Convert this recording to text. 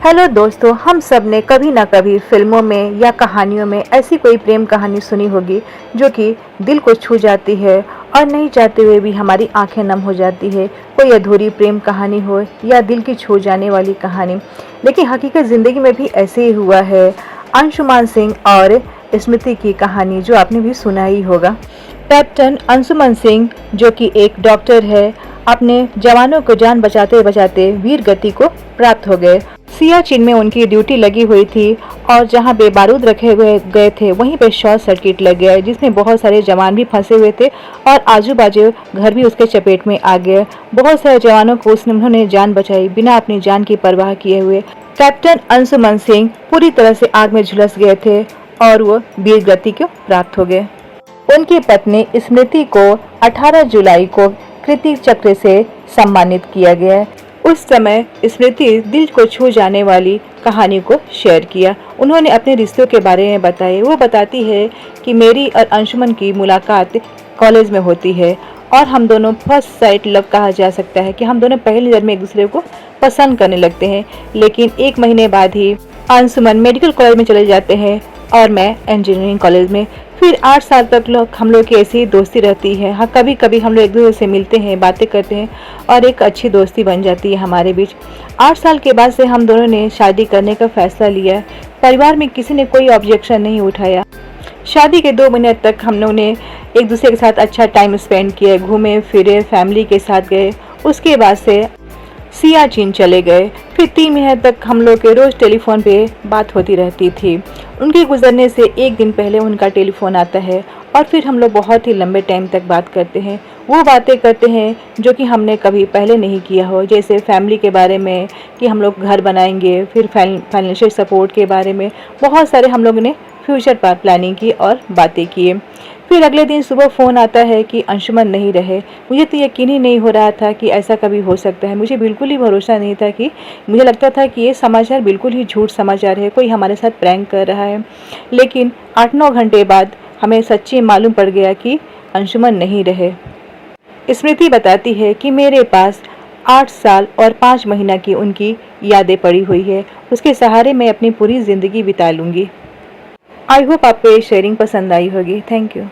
Hello दोस्तों, हम सब ने कभी ना कभी फिल्मों में या कहानियों में ऐसी कोई प्रेम कहानी सुनी होगी जो कि दिल को छू जाती है और नहीं चाहते हुए भी हमारी आंखें नम हो जाती है। कोई अधूरी प्रेम कहानी हो या दिल की छू जाने वाली कहानी, लेकिन हकीकत ज़िंदगी में भी ऐसे ही हुआ है। अंशुमान सिंह और स्मृति की कहानी जो आपने भी सुना ही होगा। कैप्टन अंशुमान सिंह जो कि एक डॉक्टर है, अपने जवानों को जान बचाते बचाते वीर गति को प्राप्त हो गए। सियाचिन में उनकी ड्यूटी लगी हुई थी और जहां पे बारूद रखे हुए गए थे वहीं पे शॉर्ट सर्किट लग गया, जिसमें बहुत सारे जवान भी फंसे हुए थे और आजू बाजू घर भी उसके चपेट में आ गए। बहुत सारे जवानों को उन्होंने जान बचाई बिना अपनी जान की परवाह किए हुए। कैप्टन अंशुमान सिंह पूरी तरह से आग में झुलस गए थे और वो वीर गति को प्राप्त हो गए। उनकी पत्नी स्मृति को 18 जुलाई को कीर्ति चक्र से सम्मानित किया गया। उस समय स्मृति दिल को छू जाने वाली कहानी को शेयर किया। उन्होंने अपने रिश्तों के बारे में बताए। वो बताती है कि मेरी और अंशुमन की मुलाकात कॉलेज में होती है और हम दोनों फर्स्ट साइट लव कहा जा सकता है कि हम दोनों पहली नज़र में एक दूसरे को पसंद करने लगते हैं। लेकिन 1 महीने बाद ही अंशुमन मेडिकल कॉलेज में चले जाते हैं और मैं इंजीनियरिंग कॉलेज में। फिर 8 साल तक हम लोग की ऐसी दोस्ती रहती है। हाँ, कभी कभी हम लोग एक दूसरे से मिलते हैं, बातें करते हैं और एक अच्छी दोस्ती बन जाती है हमारे बीच। 8 साल के बाद से हम दोनों ने शादी करने का फैसला लिया। परिवार में किसी ने कोई ऑब्जेक्शन नहीं उठाया। शादी के 2 महीने तक हम लोगों ने एक दूसरे के साथ अच्छा टाइम स्पेंड किया, घूमे फिरे, फैमिली के साथ गए। उसके बाद से सियाचिन चले गए। फिर 3 महीने तक हम लोग के रोज़ टेलीफोन पे बात होती रहती थी। उनके गुजरने से 1 दिन पहले उनका टेलीफोन आता है और फिर हम लोग बहुत ही लंबे टाइम तक बात करते हैं। वो बातें करते हैं जो कि हमने कभी पहले नहीं किया हो, जैसे फैमिली के बारे में कि हम लोग घर बनाएंगे, फिर फाइनेंशियल सपोर्ट के बारे में बहुत सारे हम लोग ने फ्यूचर पर प्लानिंग की और बातें किए। फिर अगले दिन सुबह फ़ोन आता है कि अंशुमन नहीं रहे। मुझे तो यकीन ही नहीं हो रहा था कि ऐसा कभी हो सकता है। मुझे बिल्कुल ही भरोसा नहीं था कि मुझे लगता था कि ये समाचार बिल्कुल ही झूठ समाचार है, कोई हमारे साथ प्रैंक कर रहा है। लेकिन 8-9 घंटे बाद हमें सच्ची मालूम पड़ गया कि अंशुमन नहीं रहे। स्मृति बताती है कि मेरे पास 8 साल और 5 महीना की उनकी यादें पड़ी हुई है। उसके सहारे मैं अपनी पूरी ज़िंदगी बिता लूँगी। आई होप आपको ये शेयरिंग पसंद आई होगी। Thank you.